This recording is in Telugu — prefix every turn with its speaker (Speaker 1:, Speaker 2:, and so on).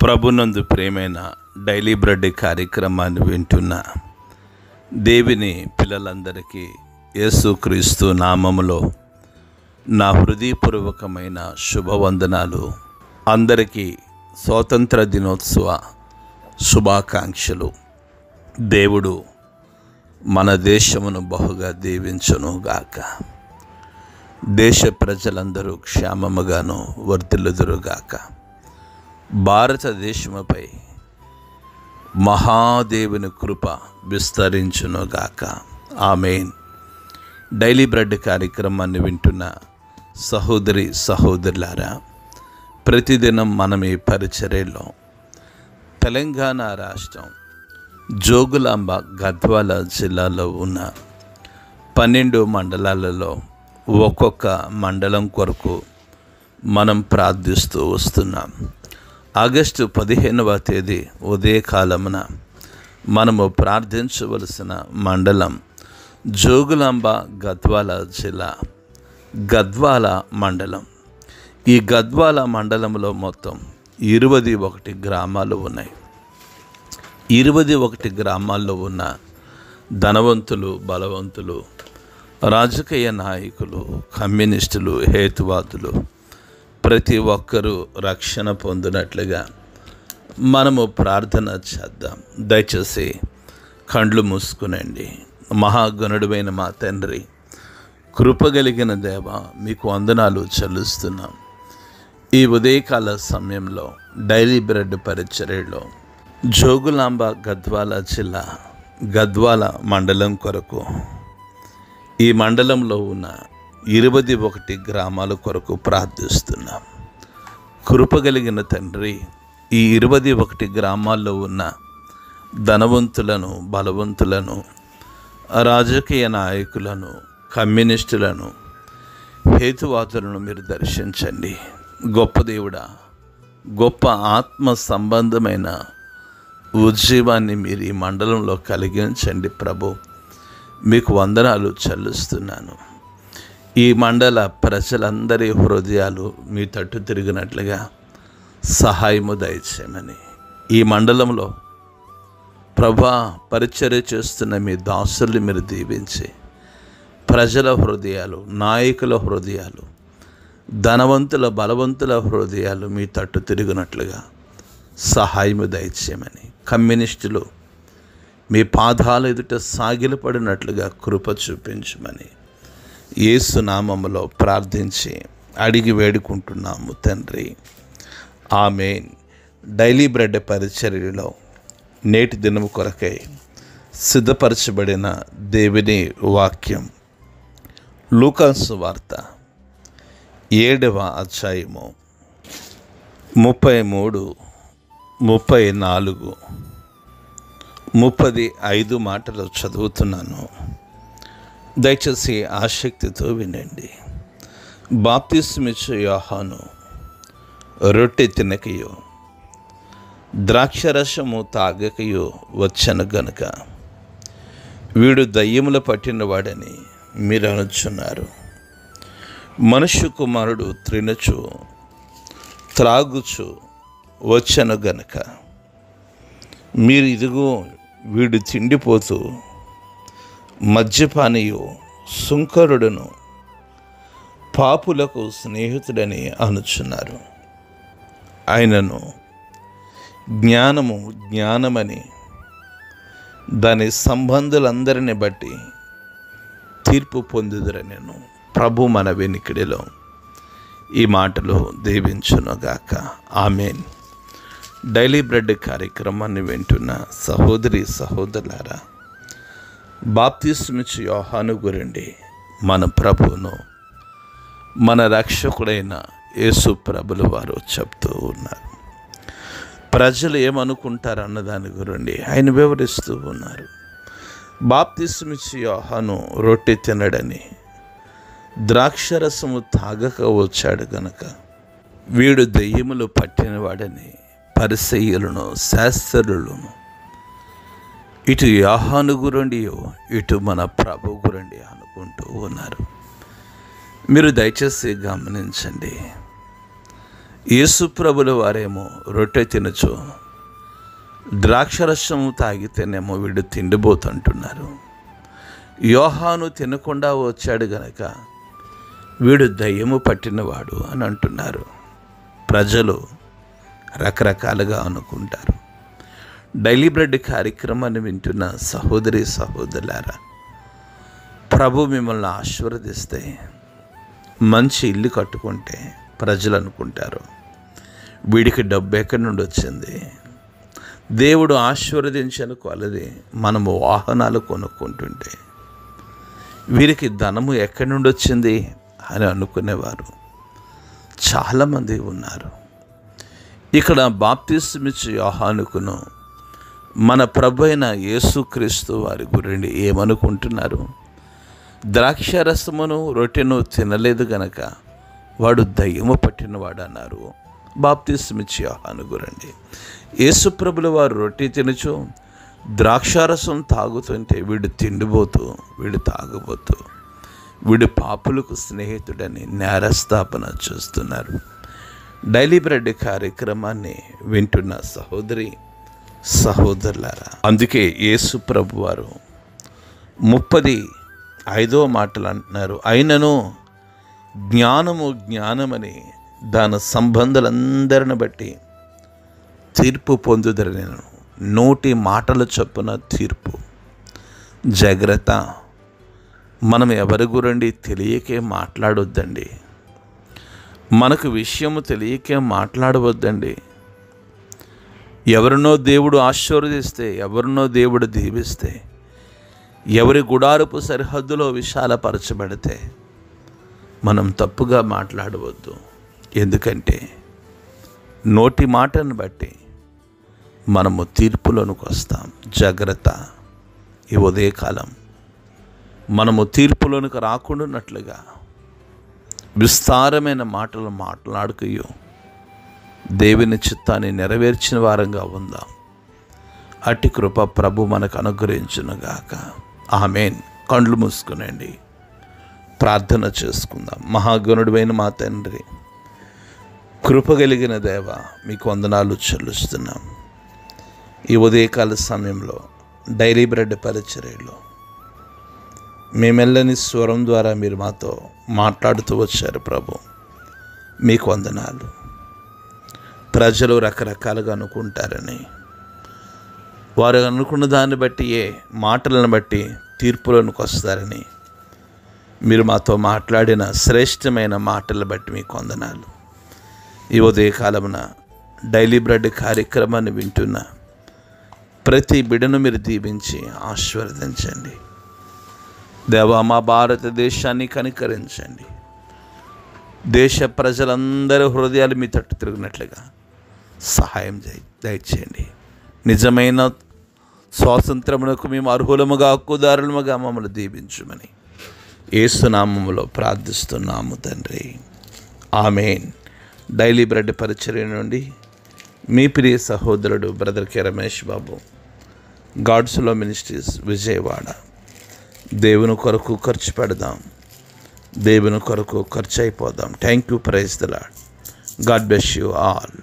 Speaker 1: ప్రభునందు ప్రియమైన డైలీ బ్రెడ్ కార్యక్రమాన్ని వింటున్న దేవుని పిల్లలందరికీ యేసుక్రీస్తు నామములో నా హృదయపూర్వకమైన శుభవందనాలు. అందరికీ స్వాతంత్ర దినోత్సవ శుభాకాంక్షలు. దేవుడు మన దేశమును బహుగా దీవించునుగాక. దేశ ప్రజలందరూ క్షేమముగాను వర్ధిల్లుదురుగాక. భారతదేశముపై మహాదేవుని కృప విస్తరించునుగాక. ఆమేన్. డైలీ బ్రెడ్ కార్యక్రమాన్ని వింటున్న సహోదరి సహోదరులారా, ప్రతిదినం మనం ఈ పరిచర్యలో తెలంగాణ రాష్ట్రం జోగులాంబ గద్వాల జిల్లాలో ఉన్న 12 మండలాలలో ఒక్కొక్క మండలం కొరకు మనం ప్రార్థిస్తూ వస్తున్నాం. ఆగస్టు 15వ తేదీ ఉదయకాలమున మనము ప్రార్థించవలసిన మండలం జోగులాంబ గద్వాల జిల్లా గద్వాల మండలం. ఈ గద్వాల మండలంలో మొత్తం 21 గ్రామాలు ఉన్నాయి. 21 గ్రామాల్లో ఉన్న ధనవంతులు, బలవంతులు, రాజకీయ నాయకులు, కమ్యూనిస్టులు, హేతువాదులు ప్రతి ఒక్కరూ రక్షణ పొందినట్లుగా మనము ప్రార్థన చేద్దాం. దయచేసి కండ్లు మూసుకునండి. మహాగణుడైన మా తండ్రి, కృపగలిగిన దేవ, మీకు వందనాలు చెల్లిస్తున్నాం. ఈ ఉదయకాల సమయంలో డైలీ బ్రెడ్ పరిచర్యలో జోగులాంబ గద్వాల జిల్లా గద్వాల మండలం కొరకు, ఈ మండలంలో ఉన్న 21 గ్రామాల కొరకు ప్రార్థిస్తున్నాం. కృపగలిగిన తండ్రి, ఈ 21 గ్రామాల్లో ఉన్న ధనవంతులను, బలవంతులను, రాజకీయ నాయకులను, కమ్యూనిస్టులను, హేతువాదులను మీరు దర్శించండి. గొప్ప దేవుడా, గొప్ప ఆత్మ సంబంధమైన ఉజ్జీవాన్ని మీరు ఈ మండలంలో కలిగించండి ప్రభు. మీకు వందనాలు చెల్లిస్తున్నాను. ఈ మండల ప్రజలందరి హృదయాలు మీ తట్టు తిరిగినట్లుగా సహాయము దయచేయమని, ఈ మండలంలో ప్రభా పరిచర్య చేస్తున్న మీ దాసుల్ని మీరు దీవించి, ప్రజల హృదయాలు, నాయకుల హృదయాలు, ధనవంతుల, బలవంతుల హృదయాలు మీ తట్టు తిరిగినట్లుగా సహాయము దయచేయమని, కమ్యూనిస్టులు మీ పాదాల ఎదుట సాగిలపడినట్లుగా కృప చూపించమని యేసు నామములో ప్రార్థించి అడిగి వేడుకుంటున్నాము తండ్రి. ఆమేన్. డైలీ బ్రెడ్ పరిచర్యలో నేటి దినము కొరకై సిద్ధపరచబడిన దేవుని వాక్యం లూకాసు వార్త 7వ అధ్యాయము 33, 34, 35 మాటలు చదువుతున్నాను. దయచేసి ఆసక్తితో వినండి. బాప్తిస్మిచ్చు యోహాను రొట్టె తినకయో ద్రాక్షరసము తాగకయో వచ్చను గనుక వీడు దయ్యముల పట్టినవాడని మీరు అనుచున్నారు. మనుష్య కుమారుడు త్రినచు త్రాగుచు వచ్చను గనుక మీరు ఇదిగో వీడు తిండిపోతూ మద్యపానియు, సుంకరుడును, పాపులకు స్నేహితుడని అనుచున్నారు. ఆయనను జ్ఞానము జ్ఞానమని దాని సంబంధులందరిని బట్టి తీర్పు పొందుదురనెను. ప్రభు మన వెనుకడిలో ఈ మాటలు దీవించునుగాక. ఆమేన్. డైలీ బ్రెడ్ కార్యక్రమాన్ని వింటున్న సహోదరి సహోదరులారా, బాప్తిస్మిచ్చు యోహాను గురించి మన ప్రభువును, మన రక్షకుడైన యేసు ప్రభుల వారు చెప్తూ ఉన్నారు. ప్రజలు ఏమనుకుంటారన్న దాని గురించి ఆయన వివరిస్తూ ఉన్నారు. బాప్తిస్మిచ్చు యోహాను రొట్టె తినడని, ద్రాక్షరసము తాగక వచ్చాడు గనక వీడు దెయ్యములు పట్టినవాడని పరిసయ్యులను, శాస్త్రులను, ఇటు యోహాను గురండి, ఇటు మన ప్రభు గురండి అనుకుంటూ ఉన్నారు. మీరు దయచేసి గమనించండి. యేసు ప్రభుల వారేమో రొట్టె తినచు ద్రాక్షరసము తాగితేనేమో వీడు తిండిపోతుంటున్నారు. యోహాను తినకుండా వచ్చాడు గనక వీడు దయ్యము పట్టినవాడు అని అంటున్నారు. ప్రజలు రకరకాలుగా అనుకుంటారు. డైలీ బ్రెడ్ కార్యక్రమాన్ని వింటున్న సహోదరి సహోదరులారా, ప్రభు మిమ్మల్ని ఆశీర్వదిస్తే, మంచి ఇల్లు కట్టుకుంటే ప్రజలు అనుకుంటారు వీడికి డబ్బు ఎక్కడి నుండి వచ్చింది. దేవుడు ఆశీర్వదించిన కొలది మనము వాహనాలు కొనుక్కుంటుంటే వీరికి ధనము ఎక్కడి నుండి వచ్చింది అని అనుకునేవారు చాలామంది ఉన్నారు. ఇక్కడ బాప్తిస్మిచ్చు యోహానుకును మన ప్రభు అయిన యేసుక్రీస్తు వారి గురించి ఏమనుకుంటున్నారు? ద్రాక్షరసమును రొట్టెను తినలేదు గనక వాడు దయ్యము పట్టినవాడు అన్నారు బాప్తిస్మిచ్చు యోహాను గురండి. యేసుప్రభుల వారు రొట్టె తినచు ద్రాక్షారసం తాగుతుంటే వీడు తిండిపోతూ, వీడు తాగుబోతూ, వీడు పాపులకు స్నేహితుడని నేరస్థాపన చేస్తున్నారు. డైలీ బ్రెడ్ కార్యక్రమాన్ని వింటున్న సహోదరి సహోదరులారా, అందుకే యేసు ప్రభు వారు 35వ మాటలు అంటున్నారు, అయినను జ్ఞానము జ్ఞానమని దాని సంబంధాలందరిని బట్టి తీర్పు పొందుదరు. నేను నోటి మాటల చొప్పున తీర్పు. జాగ్రత్త, మనం ఎవరి గురండి తెలియకే మాట్లాడొద్దండి. మనకు విషయము తెలియకే మాట్లాడవద్దండి. ఎవరినో దేవుడు ఆశీర్వదిస్తే, ఎవరినో దేవుడు దీవిస్తే, ఎవరి గుడారపు సరిహద్దులో విశాలపరచబడితే మనం తప్పుగా మాట్లాడవద్దు. ఎందుకంటే నోటి మాటను బట్టి మనము తీర్పులోనికి వస్తాం. జాగ్రత్త, ఈ ఉదయకాలం మనము తీర్పులోనికి రాకుండానట్లుగా విస్తారమైన మాటలు మాట్లాడుకయో దేవుని చిత్తాన్ని నెరవేర్చిన వారంగా ఉందాం. అట్టి కృప ప్రభు మనకు అనుగ్రహించునుగాక. ఆమేన్. కండ్లు మూసుకునండి, ప్రార్థన చేసుకుందాం. మహాగణుడైన మా తండ్రి, కృపగలిగిన దేవ, మీకు వందనాలు చెల్లిస్తున్నాం. ఈ ఉదయకాల సమయంలో డైలీ బ్రెడ్ పరిచర్యలో మీ మెల్లని స్వరం ద్వారా మీరు మాతో మాట్లాడుతూ వచ్చారు ప్రభు. మీకు వందనాలు. ప్రజలు రకరకాలుగా అనుకుంటారని, వారు అనుకున్న దాన్ని బట్టి, ఏ మాటలను బట్టి తీర్పులోనికి వస్తారని మీరు మాతో మాట్లాడిన శ్రేష్టమైన మాటలను బట్టి మీకు వందనాలు. ఈ ఉదయకాలమున డైలీ బ్రెడ్ కార్యక్రమాన్ని వింటున్న ప్రతి బిడ్డను మీరు దీవించి ఆశీర్వదించండి. దేవా, మా భారతదేశాన్ని కనికరించండి. దేశ ప్రజలందరి హృదయాలు మీ తట్టు తిరిగినట్లుగా సహాయం దయచేయండి. నిజమైన స్వాతంత్రమునకు మేము అర్హులముగా, హక్కుదారులముగా మమ్మల్ని దీవించుమని యేసు నామములో ప్రార్థిస్తున్నాము తండ్రి. ఆమేన్. డైలీ బ్రెడ్ పరిచర్య నుండి మీ ప్రియ సహోదరుడు brother K Ramesh Babu, God's లో మినిస్ట్రీస్, విజయవాడ. దేవుని కొరకు ఖర్చు పెడదాం, దేవుని కొరకు ఖర్చు అయిపోదాం. Thank you. Praise the Lord. God bless you all.